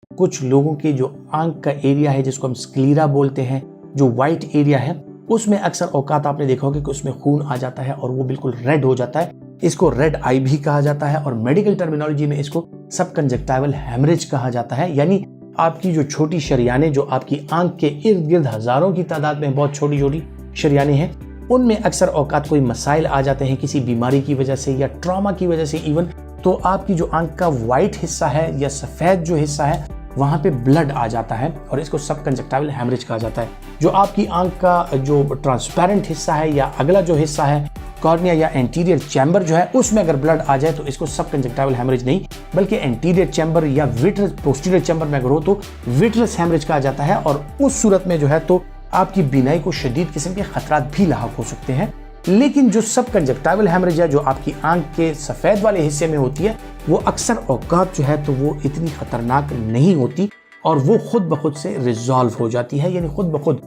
कुछ लोगों की जो आंख का एरिया है जिसको हम स्क्लीरा बोलते हैं, जो वाइट एरिया है, उसमें अक्सर औकात आपने देखा होगा कि उसमें खून आ जाता है और वो बिल्कुल रेड हो जाता है। इसको रेड आई भी कहा जाता है और मेडिकल टर्मिनोलॉजी में इसको सबकंजक्टिवल हेमरेज कहा जाता है। यानी आपकी जो छोटी शरियानें जो आपकी आंख के इर्द गिर्द हजारों की तादाद में बहुत छोटी छोटी शरियानें हैं, उनमें अक्सर औकात कोई मसाइल आ जाते हैं किसी बीमारी की वजह से या ट्रॉमा की वजह से इवन, तो आपकी जो आंख का वाइट हिस्सा है या सफेद जो हिस्सा है वहां पे ब्लड आ जाता है और इसको सबकंजक्टिवल हेमरेज कहा जाता है। जो आपकी आंख का जो ट्रांसपेरेंट हिस्सा है या अगला जो हिस्सा है कॉर्निया या एंटीरियर चैम्बर जो है, उसमें अगर ब्लड आ जाए तो इसको सबकंजक्टिवल हेमरेज नहीं बल्कि एंटीरियर चैम्बर या विट्रस पोस्टीरियर चैम्बर में अगर हो तो विट्रस हेमरेज कहा जाता है। और उस सूरत में जो है तो आपकी बीनाई को शदीद किस्म के खतरात भी लाहक हो सकते हैं। लेकिन जो सबकंजक्टिवल हेमरेज है जो आपकी आंख के सफेद वाले हिस्से में होती है, वो अक्सर औकात जो है तो वो इतनी खतरनाक नहीं होती और वो खुद ब खुद से रिजॉल्व हो जाती है। यानी खुद ब खुद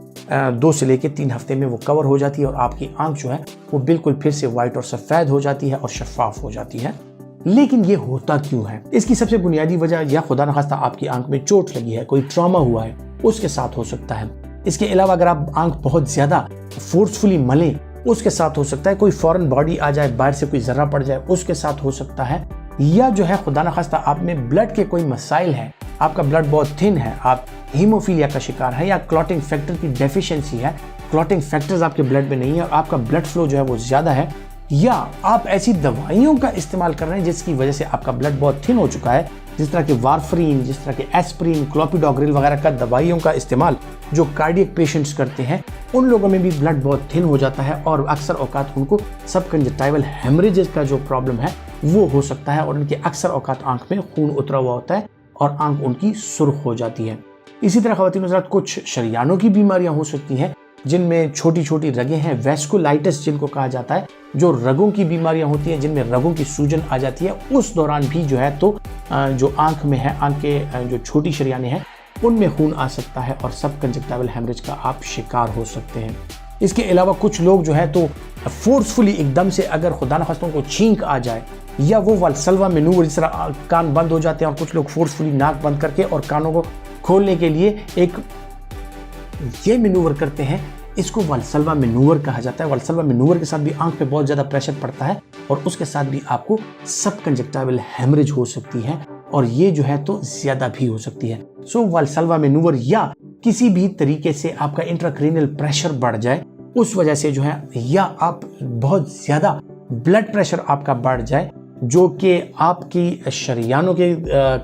2 से लेकर 3 हफ्ते में वो कवर हो जाती है और आपकी आंख जो है वो बिल्कुल फिर से वाइट और सफेद हो जाती है और शफाफ हो जाती है। लेकिन ये होता क्यों है? इसकी सबसे बुनियादी वजह या खुदा न खास्ता आपकी आंख में चोट लगी है, कोई ट्रॉमा हुआ है, उसके साथ हो सकता है। इसके अलावा अगर आप आंख बहुत ज्यादा फोर्सफुली मलें, उसके साथ हो सकता है। कोई फॉरेन बॉडी आ जाए, बाहर से कोई जर्रा पड़ जाए, उसके साथ हो सकता है। या जो है खुदा न खास्ता आप में ब्लड के कोई मसाइल है, आपका ब्लड बहुत थिन है, आप हीमोफीलिया का शिकार है या क्लॉटिंग फैक्टर की डेफिशिएंसी है, क्लॉटिंग फैक्टर्स आपके ब्लड में नहीं है और आपका ब्लड फ्लो जो है वो ज्यादा है, या आप ऐसी दवाइयों का इस्तेमाल कर रहे हैं जिसकी वजह से आपका ब्लड बहुत थिन हो चुका है, जिस तरह के वारफरीन, जिस तरह के एस्प्रिन, क्लोपिडोग्रिल वगैरह का दवाइयों का इस्तेमाल जो कार्डियक पेशेंट्स करते हैं, उन लोगों में भी ब्लड बहुत थिन हो जाता है और अक्सर औकात उनको सबकंजक्टिवल हेमरेजेस का जो प्रॉब्लम है वो हो सकता है और उनके अक्सर औकात आंख में खून उतरा हुआ होता है और आंख उनकी सुर्ख हो जाती है। इसी तरह ख़वातीन हज़रात कुछ शरियानों की बीमारियां हो सकती हैं जिनमें छोटी छोटी रगें हैं, वेस्कुलाइटिस जिनको कहा जाता है, जो रगों की बीमारियां होती हैं जिनमें रगों की सूजन आ जाती है। उस दौरान भी जो है तो जो आंख में है, आंख के जो छोटी शरियानें हैं उनमें खून आ सकता है और सबकंजक्टिवल हेमरेज का आप शिकार हो सकते हैं। इसके अलावा कुछ लोग जो है तो फोर्सफुली एकदम से अगर खुदा न खास्ता को छींक आ जाए या वो वाल्सल्वा मैनूवर, जिस तरह कान बंद हो जाते हैं और कुछ लोग फोर्सफुली नाक बंद करके और कानों को खोलने के लिए एक ये मैनूवर करते हैं, इसको वाल्सल्वा मैनूवर कहा जाता है। वाल्सल्वा मैनूवर के साथ भी आंख पे बहुत ज्यादा प्रेशर पड़ता है और उसके साथ भी आपको सबकंजक्टिवल हेमरेज हो सकती है और ये जो है तो ज्यादा भी हो सकती है। सो वाल्सल्वा मैनूवर या किसी भी तरीके से आपका इंट्राक्रेनियल प्रेशर बढ़ जाए उस वजह से जो है, या आप बहुत ज्यादा ब्लड प्रेशर आपका बढ़ जाए जो कि आपकी शरियानों के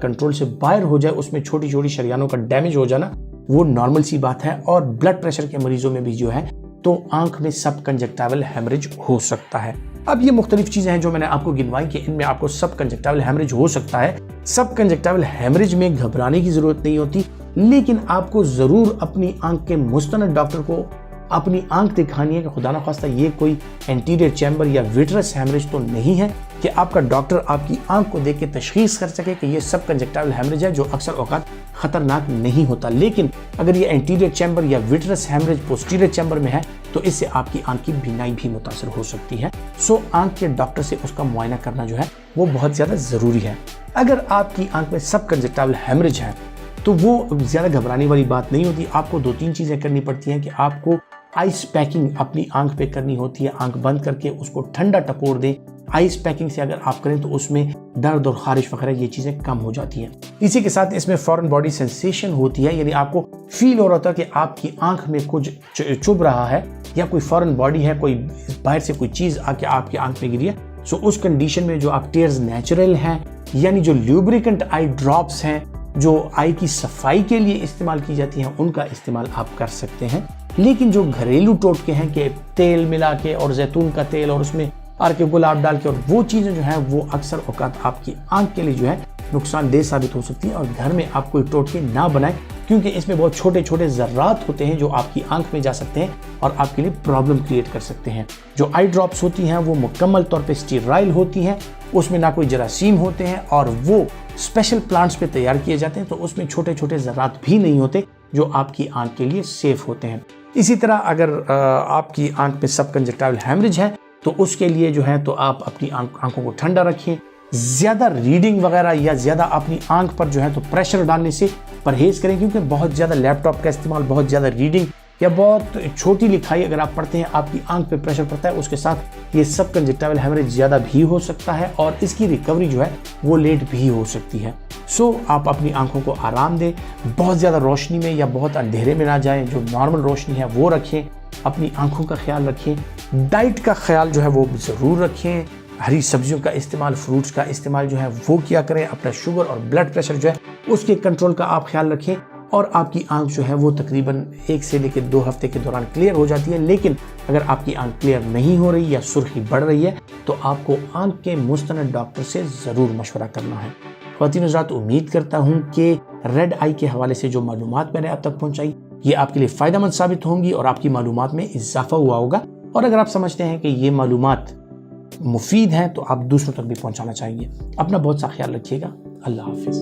कंट्रोल से बाहर हो जाए, उसमें छोटी छोटी शरियानों का डैमेज हो जाना वो नॉर्मल सी बात है। और ब्लड प्रेशर के मरीजों में भी जो है तो आंख में सबकंजक्टिवल हेमरेज हो सकता है। अब ये मुख्तलिफ चीजें हैं जो मैंने आपको गिनवाई कि इनमें आपको सबकंजक्टिवल हेमरेज हो सकता है। सबकंजक्टिवल हेमरेज में घबराने की जरूरत नहीं होती, लेकिन आपको जरूर अपनी आंख के मुस्तनद डॉक्टर को अपनी आंख दिखानी है कि खुदा न खास्ता ये कोई एंटीरियर चैम्बर या विट्रस हेमरेज तो नहीं है, कि आपका डॉक्टर आपकी आंख को देख के तशखीस कर सके कि ये सबकंजक्टिवल हेमरेज है जो अक्सर औकात खतरनाक नहीं होता। लेकिन अगर ये एंटीरियर चैम्बर या विट्रस हेमरेज पोस्टीरियर चैम्बर में है तो इससे आपकी आंख की बीनाई भी मुतासर हो सकती है। सो आंख के डॉक्टर से उसका मुआयना करना जो है वो बहुत ज्यादा जरूरी है। अगर आपकी आंख में सबकंजक्टिवल हेमरेज है तो वो ज्यादा घबराने वाली बात नहीं होती। आपको 2-3 चीजें करनी पड़ती हैं कि आपको आइस पैकिंग अपनी आंख पे करनी होती है, आंख बंद करके उसको ठंडा टपोर दें। आइस पैकिंग से अगर आप करें तो उसमें दर्द और खारिश वगैरह ये चीजें कम हो जाती हैं। इसी के साथ इसमें फॉरेन बॉडी सेंसेशन होती है, यानी आपको फील हो रहा था कि आपकी आंख में कुछ चुभ रहा है या कोई फॉरेन बॉडी है, कोई बाहर से कोई चीज आके आपकी आंख में गिरी है। सो उस कंडीशन में जो आप टीयर्स नेचुरल हैं, यानी जो ल्यूब्रिकेंट आई ड्रॉप्स हैं जो आई की सफाई के लिए इस्तेमाल की जाती हैं, उनका इस्तेमाल आप कर सकते हैं। लेकिन जो घरेलू टोटके हैं कि तेल मिला के और जैतून का तेल और उसमें अर्क गुलाब डाल के और वो चीज़ें जो है वो अक्सर औकात आपकी आंख के लिए जो है नुकसानदेह साबित हो सकती है। और घर में आप कोई टोटके ना बनाएं क्योंकि इसमें बहुत छोटे छोटे ज़र्रात होते हैं जो आपकी आंख में जा सकते हैं और आपके लिए प्रॉब्लम क्रिएट कर सकते हैं। जो आई ड्रॉप्स होती हैं वो मुकम्मल तौर पे स्टीराइल होती हैं, उसमें ना कोई जरासीम होते हैं और वो स्पेशल प्लांट्स पे तैयार किए जाते हैं, तो उसमें छोटे छोटे ज़र्रात भी नहीं होते जो आपकी आंख के लिए सेफ होते हैं। इसी तरह अगर आपकी आंख में सबकंजक्टिवल हेमरेज है तो उसके लिए जो है तो आप अपनी आंखों को ठंडा रखें, ज़्यादा रीडिंग वगैरह या ज़्यादा अपनी आंख पर जो है तो प्रेशर डालने से परहेज़ करें, क्योंकि बहुत ज़्यादा लैपटॉप का इस्तेमाल, बहुत ज़्यादा रीडिंग या बहुत छोटी लिखाई अगर आप पढ़ते हैं, आपकी आंख पे प्रेशर पड़ता है, उसके साथ ये सब कंजक्टिवल हेमरेज ज़्यादा भी हो सकता है और इसकी रिकवरी जो है वो लेट भी हो सकती है। सो आप अपनी आंखों को आराम दें, बहुत ज़्यादा रोशनी में या बहुत अंधेरे में ना जाएं, जो नॉर्मल रोशनी है वो रखें, अपनी आंखों का ख्याल रखें, डाइट का ख्याल जो है वो ज़रूर रखें, हरी सब्जियों का इस्तेमाल, फ्रूट्स का इस्तेमाल जो है वो किया करें, अपना शुगर और ब्लड प्रेशर जो है उसके कंट्रोल का आप ख्याल रखें और आपकी आंख जो है वो तकरीबन 1 से लेकर 2 हफ्ते के दौरान क्लियर हो जाती है। लेकिन अगर आपकी आंख क्लियर नहीं हो रही या सुर्खी बढ़ रही है तो आपको आंख के मुस्तनद डॉक्टर से ज़रूर मशवरा करना है। ख़वातीन हज़रात, उम्मीद करता हूँ कि रेड आई के हवाले से जो मालूमात मैंने अब तक पहुँचाई ये आपके लिए फ़ायदेमंद साबित होंगी और आपकी मालूमात में इजाफा हुआ होगा। और अगर आप समझते हैं कि ये मालूमात मुफीद हैं तो आप दूसरों तक भी पहुँचाना चाहिए। अपना बहुत सा ख्याल रखिएगा। अल्लाह हाफिज़।